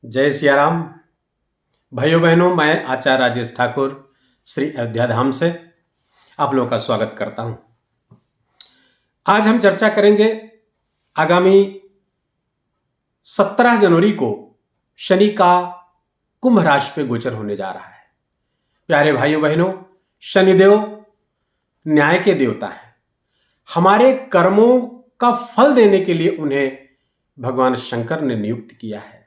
जय सिया राम। भाइयों बहनों, मैं आचार्य राजेश ठाकुर श्री अयोध्या धाम से आप लोगों का स्वागत करता हूं। आज हम चर्चा करेंगे आगामी 17 जनवरी को शनि का कुंभ राशि पे गोचर होने जा रहा है। प्यारे भाइयों बहनों, शनिदेव न्याय के देवता हैं। हमारे कर्मों का फल देने के लिए उन्हें भगवान शंकर ने नियुक्त किया है।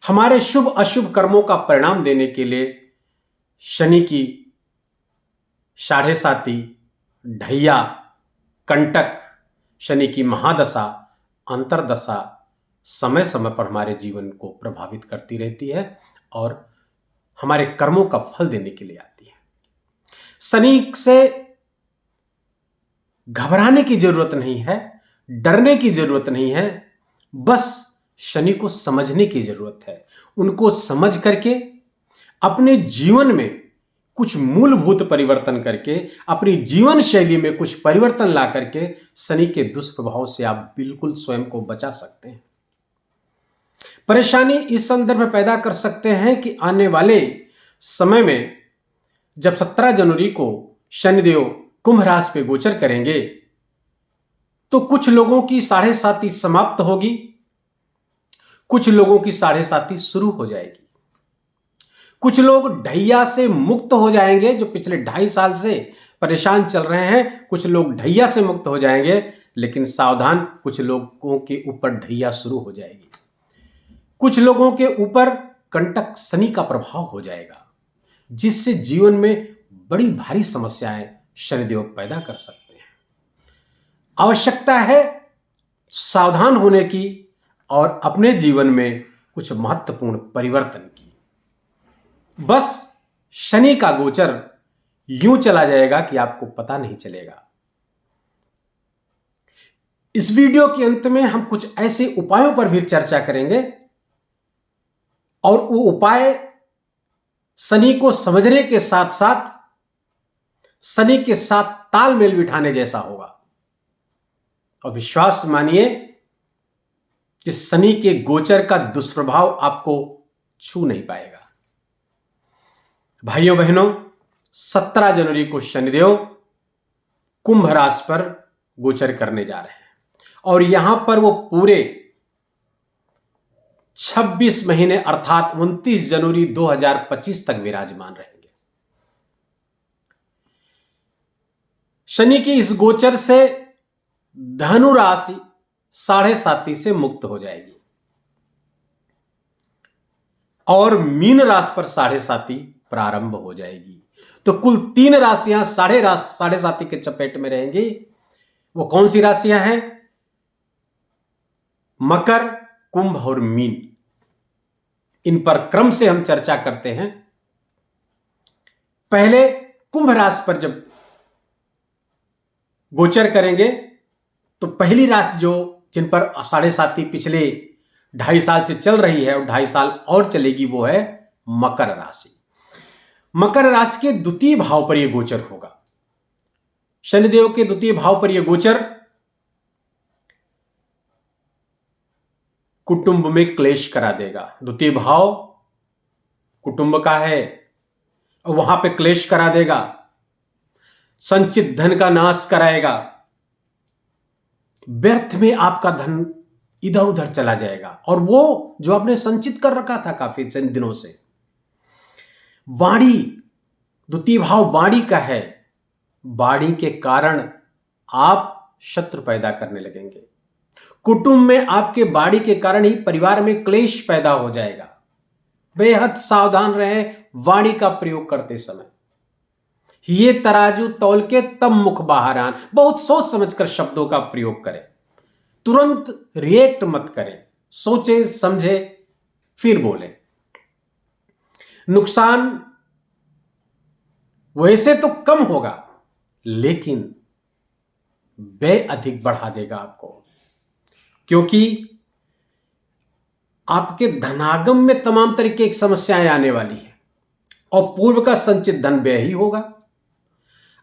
हमारे शुभ अशुभ कर्मों का परिणाम देने के लिए शनि की साढ़े साती, ढैया, कंटक, शनि की महादशा, अंतरदशा समय समय पर हमारे जीवन को प्रभावित करती रहती है और हमारे कर्मों का फल देने के लिए आती है। शनि से घबराने की जरूरत नहीं है, डरने की जरूरत नहीं है, बस शनि को समझने की जरूरत है। उनको समझ करके अपने जीवन में कुछ मूलभूत परिवर्तन करके, अपनी जीवन शैली में कुछ परिवर्तन ला करके शनि के दुष्प्रभाव से आप बिल्कुल स्वयं को बचा सकते हैं। परेशानी इस संदर्भ में पैदा कर सकते हैं कि आने वाले समय में जब 17 जनवरी को शनिदेव कुंभ राशि पे गोचर करेंगे तो कुछ लोगों की साढ़े साती समाप्त होगी, कुछ लोगों की साढ़े साती शुरू हो जाएगी। कुछ लोग ढैया से मुक्त हो जाएंगे जो पिछले 2.5 साल से परेशान चल रहे हैं। कुछ लोग ढैया से मुक्त हो जाएंगे, लेकिन सावधान, कुछ लोगों के ऊपर ढैया शुरू हो जाएगी। कुछ लोगों के ऊपर कंटक शनि का प्रभाव हो जाएगा, जिससे जीवन में बड़ी भारी समस्याएं शनिदेव पैदा कर सकते हैं। आवश्यकता है सावधान होने की और अपने जीवन में कुछ महत्वपूर्ण परिवर्तन की। बस शनि का गोचर यूं चला जाएगा कि आपको पता नहीं चलेगा। इस वीडियो के अंत में हम कुछ ऐसे उपायों पर भी चर्चा करेंगे और वो उपाय शनि को समझने के साथ साथ शनि के साथ तालमेल बिठाने जैसा होगा। और विश्वास मानिए कि शनि के गोचर का दुष्प्रभाव आपको छू नहीं पाएगा। भाइयों बहनों, 17 जनवरी को शनिदेव कुंभ राशि पर गोचर करने जा रहे हैं और यहां पर वो पूरे 26 महीने अर्थात 29 जनवरी 2025 तक विराजमान रहेंगे। शनि की इस गोचर से धनु राशि साढ़े साती से मुक्त हो जाएगी और मीन राशि पर साढ़े साती प्रारंभ हो जाएगी। तो कुल 3 राशियां साढ़े साती के चपेट में रहेंगी। वो कौन सी राशियां हैं? मकर, कुंभ और मीन। इन पर क्रम से हम चर्चा करते हैं। पहले कुंभ राशि पर जब गोचर करेंगे तो पहली राशि जिन पर साढ़े साती पिछले 2.5 साल से चल रही है और 2.5 साल और चलेगी, वो है मकर राशि। मकर राशि के द्वितीय भाव पर यह गोचर होगा। शनिदेव के द्वितीय भाव पर यह गोचर कुटुंब में क्लेश करा देगा। द्वितीय भाव कुटुंब का है और वहां पे क्लेश करा देगा, संचित धन का नाश कराएगा, व्यर्थ में आपका धन इधर उधर चला जाएगा और वो जो आपने संचित कर रखा था काफी दिनों से। वाणी, द्वितीय भाव वाणी का है। वाणी के कारण आप शत्रु पैदा करने लगेंगे। कुटुंब में आपके वाणी के कारण ही परिवार में क्लेश पैदा हो जाएगा। बेहद सावधान रहें वाणी का प्रयोग करते समय। ये तराजू तौल के तब मुख बाहर आन। बहुत सोच समझकर शब्दों का प्रयोग करें। तुरंत रिएक्ट मत करें, सोचें समझें फिर बोलें। नुकसान वैसे तो कम होगा, लेकिन व्यय अधिक बढ़ा देगा आपको, क्योंकि आपके धनागम में तमाम तरीके की समस्याएं आने वाली है और पूर्व का संचित धन व्यय ही होगा।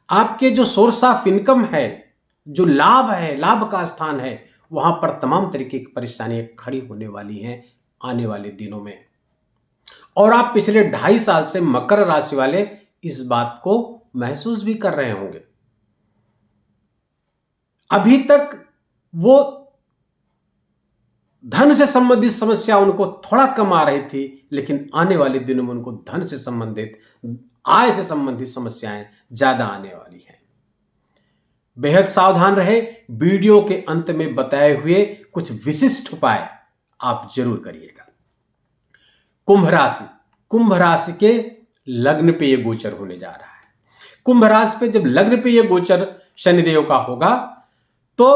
आपके जो सोर्स ऑफ इनकम है, जो लाभ है, लाभ का स्थान है, वहां पर तमाम तरीके की परेशानियां खड़ी होने वाली हैं आने वाले दिनों में। और आप पिछले 2.5 साल से मकर राशि वाले इस बात को महसूस भी कर रहे होंगे। अभी तक वो धन से संबंधित समस्या उनको थोड़ा कम आ रही थी, लेकिन आने वाले दिनों में उनको धन से संबंधित, आय से संबंधित समस्याएं ज्यादा आने वाली हैं। बेहद सावधान रहे। वीडियो के अंत में बताए हुए कुछ विशिष्ट उपाय आप जरूर करिएगा। कुंभ राशि, कुंभ राशि के लग्न पे ये गोचर होने जा रहा है। कुंभ राशि पे जब लग्न पे ये गोचर शनिदेव का होगा तो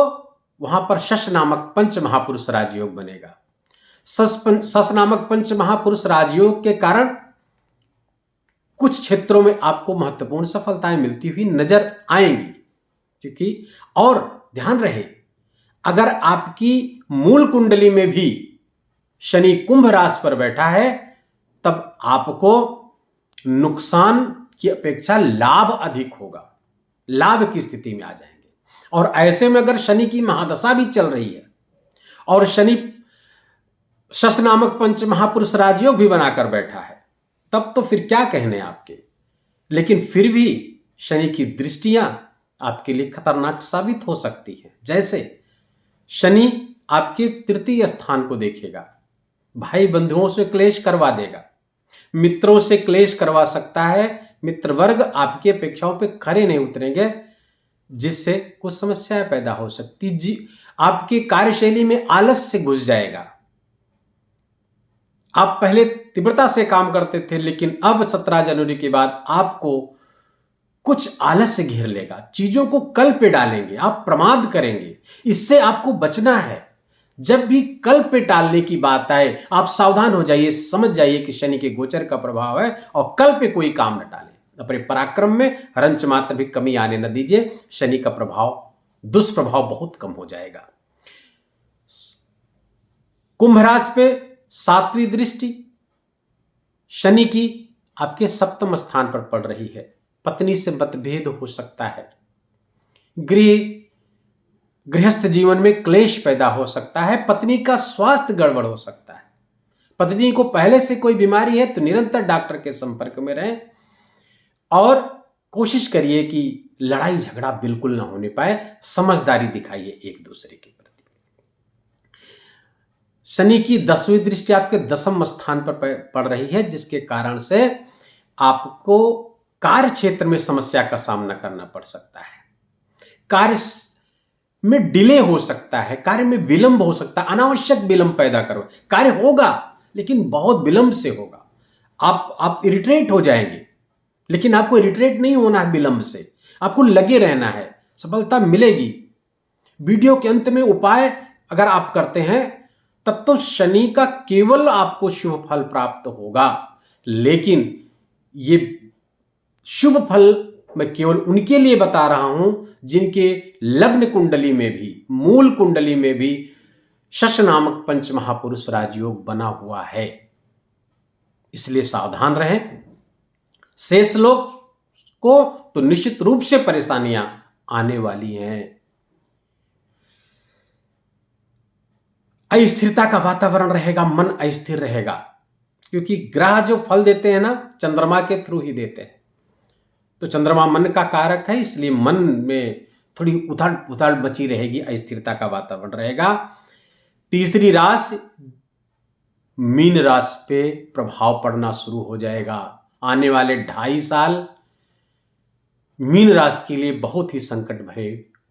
वहां पर शश नामक पंच महापुरुष राजयोग बनेगा। शश नामक पंच महापुरुष राजयोग के कारण कुछ क्षेत्रों में आपको महत्वपूर्ण सफलताएं मिलती हुई नजर आएंगी। क्योंकि और ध्यान रहे, अगर आपकी मूल कुंडली में भी शनि कुंभ राशि पर बैठा है तब आपको नुकसान की अपेक्षा लाभ अधिक होगा, लाभ की स्थिति में आ जाएंगे। और ऐसे में अगर शनि की महादशा भी चल रही है और शनि शश नामक पंच महापुरुष राजयोग भी बनाकर बैठा है, तब तो फिर क्या कहने आपके। लेकिन फिर भी शनि की दृष्टियां आपके लिए खतरनाक साबित हो सकती है। जैसे शनि आपके तृतीय स्थान को देखेगा, भाई बंधुओं से क्लेश करवा देगा, मित्रों से क्लेश करवा सकता है। मित्र वर्ग आपकी अपेक्षाओं पे खरे नहीं उतरेंगे, जिससे कुछ समस्याएं पैदा हो सकती जी। आपकी कार्यशैली में आलस्य घुस जाएगा। आप पहले तीव्रता से काम करते थे, लेकिन अब 17 जनवरी के बाद आपको कुछ आलस्य घेर लेगा, चीजों को कल पे डालेंगे, आप प्रमाद करेंगे। इससे आपको बचना है। जब भी कल पे टालने की बात आए, आप सावधान हो जाइए, समझ जाइए कि शनि के गोचर का प्रभाव है और कल पे कोई काम न टालें। अपने पराक्रम में रंच मात्र भी कमी आने न दीजिए। शनि का प्रभाव, दुष्प्रभाव बहुत कम हो जाएगा। कुंभ राशि पे 7वीं दृष्टि शनि की आपके 7वें स्थान पर पड़ रही है। पत्नी से मतभेद हो सकता है। गृहस्थ जीवन में क्लेश पैदा हो सकता है। पत्नी का स्वास्थ्य गड़बड़ हो सकता है। पत्नी को पहले से कोई बीमारी है तो निरंतर डॉक्टर के संपर्क में रहें और कोशिश करिए कि लड़ाई झगड़ा बिल्कुल ना होने पाए। समझदारी दिखाइए एक दूसरे के प्रति। शनि की 10वीं दृष्टि आपके 10वें स्थान पर पड़ रही है, जिसके कारण से आपको कार्य क्षेत्र में समस्या का सामना करना पड़ सकता है। कार्य में डिले हो सकता है, कार्य में विलंब हो सकता है, अनावश्यक विलंब पैदा करो। कार्य होगा लेकिन बहुत विलंब से होगा। आप इरिटेट हो जाएंगे, लेकिन आपको इरिटेट नहीं होना है विलंब से, आपको लगे रहना है, सफलता मिलेगी। वीडियो के अंत में उपाय अगर आप करते हैं तब तो शनि का केवल आपको शुभ फल प्राप्त होगा। लेकिन ये शुभ फल मैं केवल उनके लिए बता रहा हूं जिनके लग्न कुंडली में भी, मूल कुंडली में भी शश नामक पंच महापुरुष राजयोग बना हुआ है। इसलिए सावधान रहें। शेष लोग को तो निश्चित रूप से परेशानियां आने वाली हैं। अस्थिरता का वातावरण रहेगा, मन अस्थिर रहेगा, क्योंकि ग्रह जो फल देते हैं ना, चंद्रमा के थ्रू ही देते हैं। तो चंद्रमा मन का कारक है, इसलिए मन में थोड़ी उथल पुथल बची रहेगी, अस्थिरता का वातावरण रहेगा। तीसरी राशि मीन राशि पे प्रभाव पड़ना शुरू हो जाएगा। आने वाले 2.5 साल मीन राशि के लिए बहुत ही संकट भरे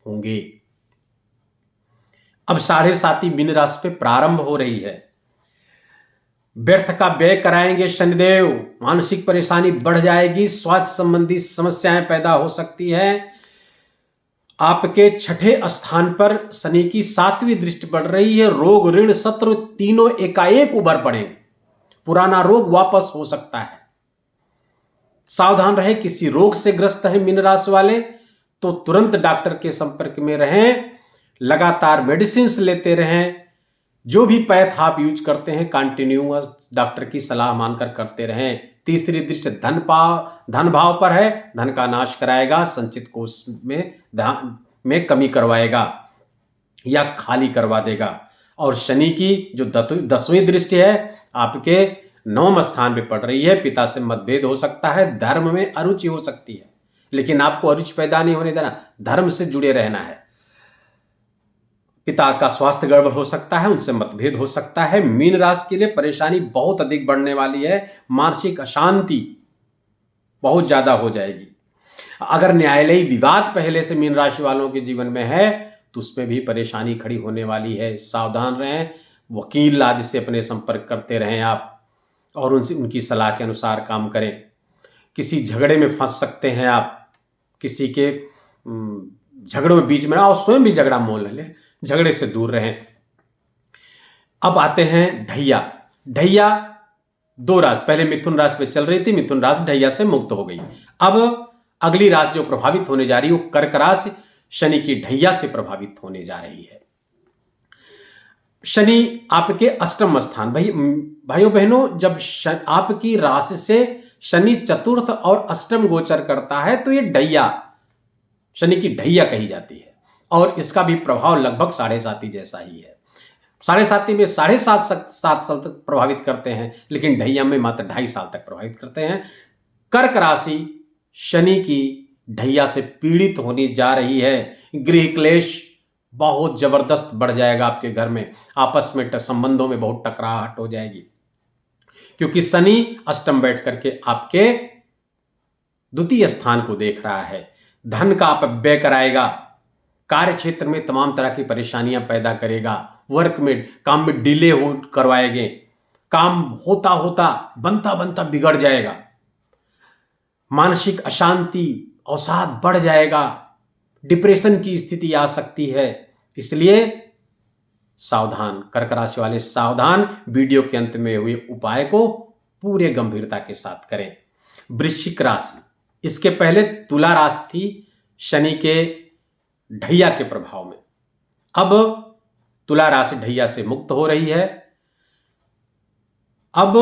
होंगे। अब 7.5 मीन राशि पे प्रारंभ हो रही है। व्यर्थ का व्यय कराएंगे शनिदेव, मानसिक परेशानी बढ़ जाएगी, स्वास्थ्य संबंधी समस्याएं पैदा हो सकती है। आपके 6ठे स्थान पर शनि की 7वीं दृष्टि पड़ रही है। रोग, ऋण, शत्रु तीनों एकाएक उभर पड़ेंगे। पुराना रोग वापस हो सकता है। सावधान रहे। किसी रोग से ग्रस्त है मीन राशि वाले तो तुरंत डॉक्टर के संपर्क में रहें, लगातार मेडिसिन लेते रहें। जो भी पैथ आप यूज करते हैं कंटिन्यूअस डॉक्टर की सलाह मानकर करते रहें। तीसरी दृष्टि धन भाव पर है। धन का नाश कराएगा, संचित कोष में कमी करवाएगा या खाली करवा देगा। और शनि की जो 10वीं दृष्टि है आपके 9वें स्थान पे पड़ रही है। पिता से मतभेद हो सकता है, धर्म में अरुचि हो सकती है, लेकिन आपको अरुचि पैदा नहीं होने देना, धर्म से जुड़े रहना है। पिता का स्वास्थ्य गड़बड़ हो सकता है, उनसे मतभेद हो सकता है। मीन राशि के लिए परेशानी बहुत अधिक बढ़ने वाली है, मानसिक अशांति बहुत ज्यादा हो जाएगी। अगर न्यायालयी विवाद पहले से मीन राशि वालों के जीवन में है तो उसमें भी परेशानी खड़ी होने वाली है। सावधान रहें, वकील आदि से अपने संपर्क करते रहें आप, और उनसे उनकी सलाह के अनुसार काम करें। किसी झगड़े में फंस सकते हैं आप, किसी के झगड़ों में बीच में और स्वयं भी झगड़ा मोल लें, झगड़े से दूर रहें। अब आते हैं ढैया। ढैया 2 राशि, पहले मिथुन राशि में चल रही थी, मिथुन राशि ढैया से मुक्त हो गई। अब अगली राशि जो प्रभावित होने जा रही है वो कर्क राशि, शनि की ढैया से प्रभावित होने जा रही है। शनि आपके अष्टम स्थान, भाइयों बहनों, जब आपकी राशि से शनि चतुर्थ और अष्टम गोचर करता है तो ये ढैया, शनि की ढैया कही जाती है, और इसका भी प्रभाव लगभग 7.5 जैसा ही है। 7.5 में 7.5 साल तक प्रभावित करते हैं, लेकिन ढैया में मात्र 2.5 साल तक प्रभावित करते हैं। कर्क राशि शनि की ढैया से पीड़ित होने जा रही है। गृह क्लेश बहुत जबरदस्त बढ़ जाएगा आपके घर में, आपस में संबंधों में बहुत टकराहट हो जाएगी, क्योंकि शनि अष्टम बैठ करके आपके द्वितीय स्थान को देख रहा है। धन का अपव्यय कराएगा, कार्य क्षेत्र में तमाम तरह की परेशानियां पैदा करेगा, वर्क में काम में डिले हो करवाएंगे, काम होता होता बनता बनता बिगड़ जाएगा, मानसिक अशांति अवसाद बढ़ जाएगा, डिप्रेशन की स्थिति आ सकती है। इसलिए सावधान, कर्क राशि वाले सावधान, वीडियो के अंत में हुए उपाय को पूरे गंभीरता के साथ करें। वृश्चिक राशि, इसके पहले तुला राशि थी शनि के ढैया के प्रभाव में, अब तुला राशि ढैया से मुक्त हो रही है। अब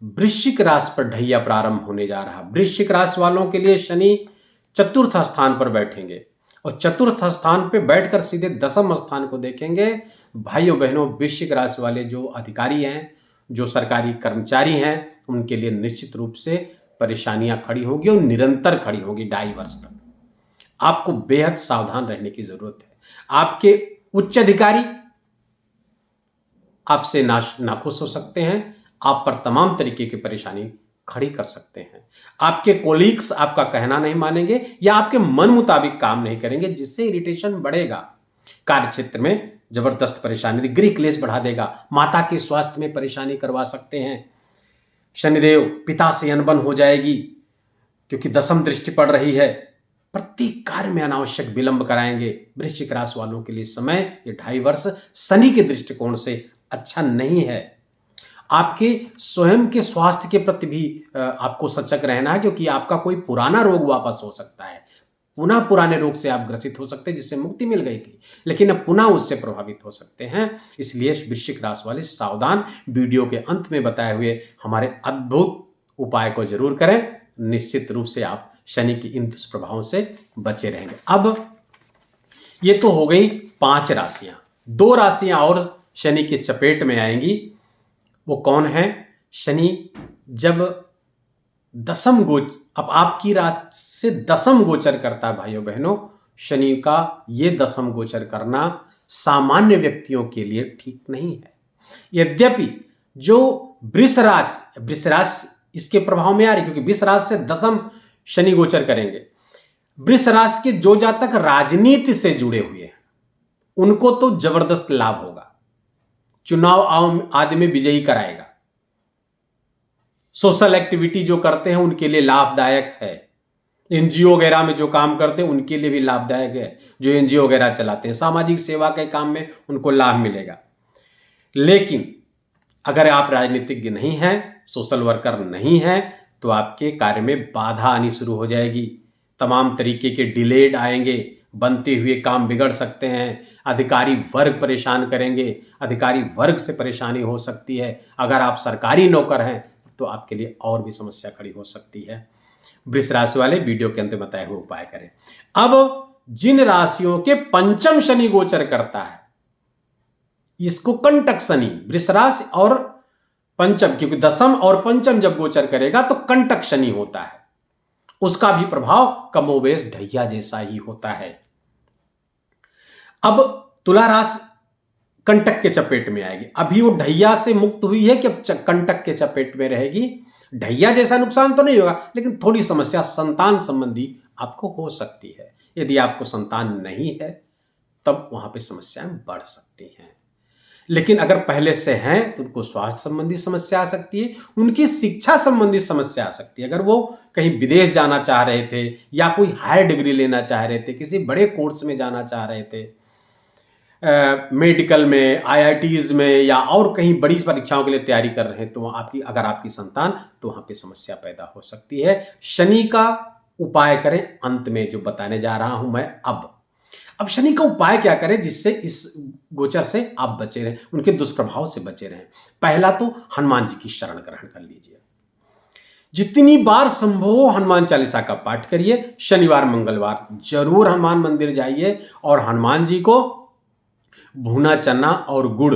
वृश्चिक राशि पर ढैया प्रारंभ होने जा रहा। वृश्चिक राशि वालों के लिए शनि चतुर्थ स्थान पर बैठेंगे, और चतुर्थ स्थान पर बैठकर सीधे 10वें स्थान को देखेंगे। भाइयों बहनों, वृश्चिक राशि वाले जो अधिकारी हैं, जो सरकारी कर्मचारी हैं, उनके लिए निश्चित रूप से परेशानियां खड़ी होंगी, और निरंतर खड़ी होगी 2.5 वर्ष तक। आपको बेहद सावधान रहने की जरूरत है। आपके उच्च अधिकारी आपसे नाखुश हो सकते हैं, आप पर तमाम तरीके की परेशानी खड़ी कर सकते हैं। आपके कोलीग्स आपका कहना नहीं मानेंगे या आपके मन मुताबिक काम नहीं करेंगे, जिससे इरिटेशन बढ़ेगा। कार्य क्षेत्र में जबरदस्त परेशानी, गृह क्लेश बढ़ा देगा, माता के स्वास्थ्य में परेशानी करवा सकते हैं। शनिदेव पिता से अनबन हो जाएगी, क्योंकि 10वीं दृष्टि पड़ रही है। प्रत्येक कार्य में अनावश्यक विलंब कराएंगे। वृश्चिक राशि वालों के लिए समय, ये 2.5 वर्ष शनि के दृष्टिकोण से अच्छा नहीं है। आपके स्वयं के स्वास्थ्य के प्रति भी आपको सजग रहना है, क्योंकि आपका कोई पुराना रोग वापस हो सकता है। पुनः पुराने रोग से आप ग्रसित हो सकते हैं, जिससे मुक्ति मिल गई थी, लेकिन अब पुनः उससे प्रभावित हो सकते हैं। इसलिए वृश्चिक राशि वाले सावधान। वीडियो के अंत में बताए हुए हमारे अद्भुत उपाय को जरूर करें, निश्चित रूप से आप शनि की इन दुष्प्रभावों से बचे रहेंगे। अब ये तो हो गई 5 राशियां, 2 राशियां और शनि के चपेट में आएंगी। वो कौन है? शनि जब अब आपकी राशि से 10वीं गोचर करता है। भाइयों बहनों, शनि का ये 10वीं गोचर करना सामान्य व्यक्तियों के लिए ठीक नहीं है। यद्यपि जो वृष राशि इसके प्रभाव में आ रही, क्योंकि वृष राशि से 10वीं शनि गोचर करेंगे। वृष राशि के जो जातक राजनीति से जुड़े हुए हैं, उनको तो जबरदस्त लाभ होगा, चुनाव आदि में विजयी कराएगा। सोशल एक्टिविटी जो करते हैं उनके लिए लाभदायक है। एनजीओ वगैरह में जो काम करते हैं उनके लिए भी लाभदायक है। जो एनजीओ वगैरह चलाते हैं, सामाजिक सेवा के काम में उनको लाभ मिलेगा। लेकिन अगर आप राजनीतिज्ञ नहीं हैं, सोशल वर्कर नहीं हैं, तो आपके कार्य में बाधा आनी शुरू हो जाएगी। तमाम तरीके के डिलेड आएंगे, बनते हुए काम बिगड़ सकते हैं, अधिकारी वर्ग परेशान करेंगे, अधिकारी वर्ग से परेशानी हो सकती है। अगर आप सरकारी नौकर हैं तो आपके लिए और भी समस्या खड़ी हो सकती है। वृष राशि वाले वीडियो के अंत में बताए हुए उपाय करें। अब जिन राशियों के 5म शनि गोचर करता है, इसको कंटक शनि, वृष राशि और पंचम, क्योंकि दसम और पंचम जब गोचर करेगा तो कंटक शनि होता है, उसका भी प्रभाव कमोबेश ढैया जैसा ही होता है। अब तुला राशि कंटक के चपेट में आएगी। अभी वो ढैया से मुक्त हुई है कि अब कंटक के चपेट में रहेगी। ढैया जैसा नुकसान तो नहीं होगा, लेकिन थोड़ी समस्या संतान संबंधी आपको हो सकती है। यदि आपको संतान नहीं है तब वहां पे समस्याएं बढ़ सकती हैं। लेकिन अगर पहले से हैं तो उनको स्वास्थ्य संबंधी समस्या आ सकती है, उनकी शिक्षा संबंधी समस्या आ सकती है। अगर वो कहीं विदेश जाना चाह रहे थे या कोई हायर डिग्री लेना चाह रहे थे, किसी बड़े कोर्स में जाना चाह रहे थे, मेडिकल में, आईआईटीज में या और कहीं बड़ी परीक्षाओं के लिए तैयारी कर रहे हैं, तो अगर आपकी संतान, तो वहां पे समस्या पैदा हो सकती है। शनि का उपाय करें, अंत में जो बताने जा रहा हूं मैं अब शनि का उपाय क्या करें जिससे इस गोचर से आप बचे रहें, उनके दुष्प्रभाव से बचे रहें। पहला तो हनुमान जी की शरण ग्रहण कर लीजिए। जितनी बार संभव हो हनुमान चालीसा का पाठ करिए। शनिवार मंगलवार जरूर हनुमान मंदिर जाइए और हनुमान जी को भुना चना और गुड़,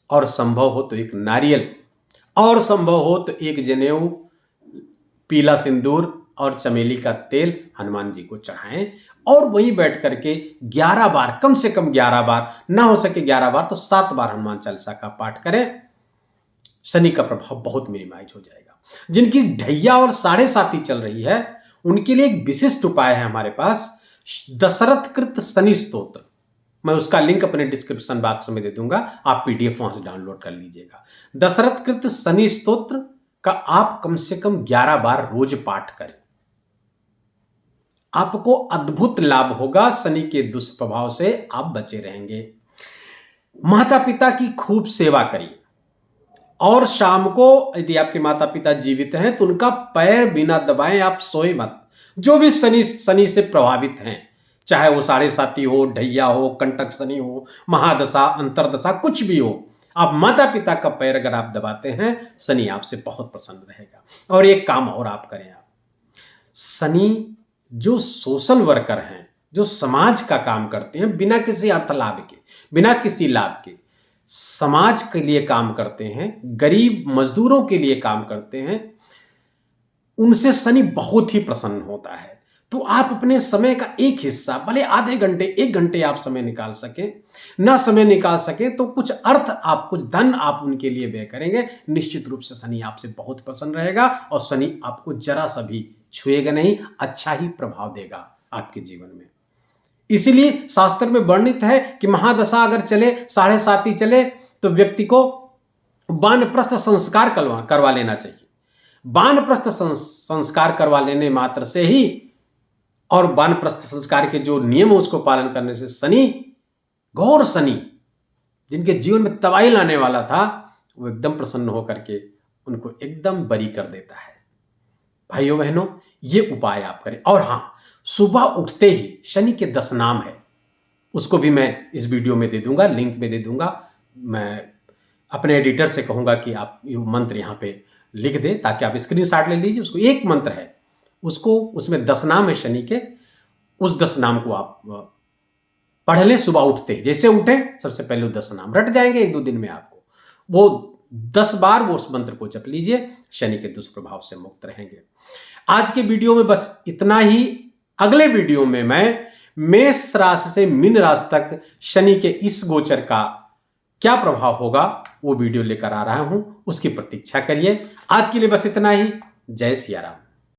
और संभव हो तो एक नारियल, और संभव हो तो एक जनेऊ, पीला सिंदूर और चमेली का तेल हनुमान जी को चढ़ाएं और वहीं बैठ करके 11 बार, कम से कम 11 बार, ना हो सके 11 बार तो 7 बार हनुमान चालीसा का पाठ करें। शनि का प्रभाव बहुत मिनिमाइज हो जाएगा। जिनकी ढैया और साढ़े साती चल रही है उनके लिए एक विशिष्ट उपाय है हमारे पास, दशरथ कृत शनि स्तोत्र। मैं उसका लिंक अपने डिस्क्रिप्शन बॉक्स में दे दूंगा, आप पीडीएफ वहां से डाउनलोड कर लीजिएगा। दशरथ कृत शनि स्तोत्र का आप कम से कम 11 बार रोज पाठ करें, आपको अद्भुत लाभ होगा। शनि के दुष्प्रभाव से आप बचे रहेंगे। माता पिता की खूब सेवा करिए और शाम को यदि आपके माता पिता जीवित हैं तो उनका पैर बिना दबाएं आप सोए मत। जो भी शनि से प्रभावित हैं, चाहे वो साढ़े साती हो, ढैया हो, कंटक शनि हो, महादशा, अंतरदशा, कुछ भी हो, आप माता पिता का पैर अगर आप दबाते हैं, शनि आपसे बहुत प्रसन्न रहेगा। और एक काम और आप करें, आप शनि जो सोशल वर्कर हैं, जो समाज का काम करते हैं, बिना किसी अर्थ लाभ के, बिना किसी लाभ के समाज के लिए काम करते हैं, गरीब मजदूरों के लिए काम करते हैं, उनसे शनि बहुत ही प्रसन्न होता है। तो आप अपने समय का एक हिस्सा, भले आधे घंटे, 1 घंटे आप समय निकाल सके, ना समय निकाल सके तो कुछ अर्थ आप, कुछ धन आप उनके लिए व्यय करेंगे, निश्चित रूप से शनि आपसे बहुत प्रसन्न रहेगा और शनि आपको जरा सा भी छुएगा नहीं, अच्छा ही प्रभाव देगा आपके जीवन में। इसीलिए शास्त्र में वर्णित है कि महादशा अगर चले, साढ़े साती चले, तो व्यक्ति को वानप्रस्थ संस्कार करवा लेना चाहिए। वानप्रस्थ संस्कार करवा लेने मात्र से ही, और वानप्रस्थ संस्कार के जो नियम है उसको पालन करने से शनि, घोर शनि, जिनके जीवन में तबाही लाने वाला था, वो एकदम प्रसन्न होकर के उनको एकदम बरी कर देता है। भाइयों बहनों, ये उपाय आप करें। और हाँ, सुबह उठते ही शनि के 10 नाम है, उसको भी मैं इस वीडियो में दे दूंगा, लिंक में दे दूंगा। मैं अपने एडिटर से कहूंगा कि आप ये मंत्र यहाँ पे लिख दे ताकि आप स्क्रीनशॉट ले लीजिए। उसको एक मंत्र है, उसको, उसमें 10 नाम है शनि के, उस 10 नाम को आप पढ़ लें सुबह उठते ही। जैसे उठे सबसे पहले 10 नाम रट जाएंगे 1-2 दिन में आपको। वो 10 बार वो उस मंत्र को जप लीजिए, शनि के दुष्प्रभाव से मुक्त रहेंगे। आज के वीडियो में बस इतना ही। अगले वीडियो में मैं मेष राशि से मीन राशि तक शनि के इस गोचर का क्या प्रभाव होगा वो वीडियो लेकर आ रहा हूं, उसकी प्रतीक्षा करिए। आज के लिए बस इतना ही। जय सिया राम।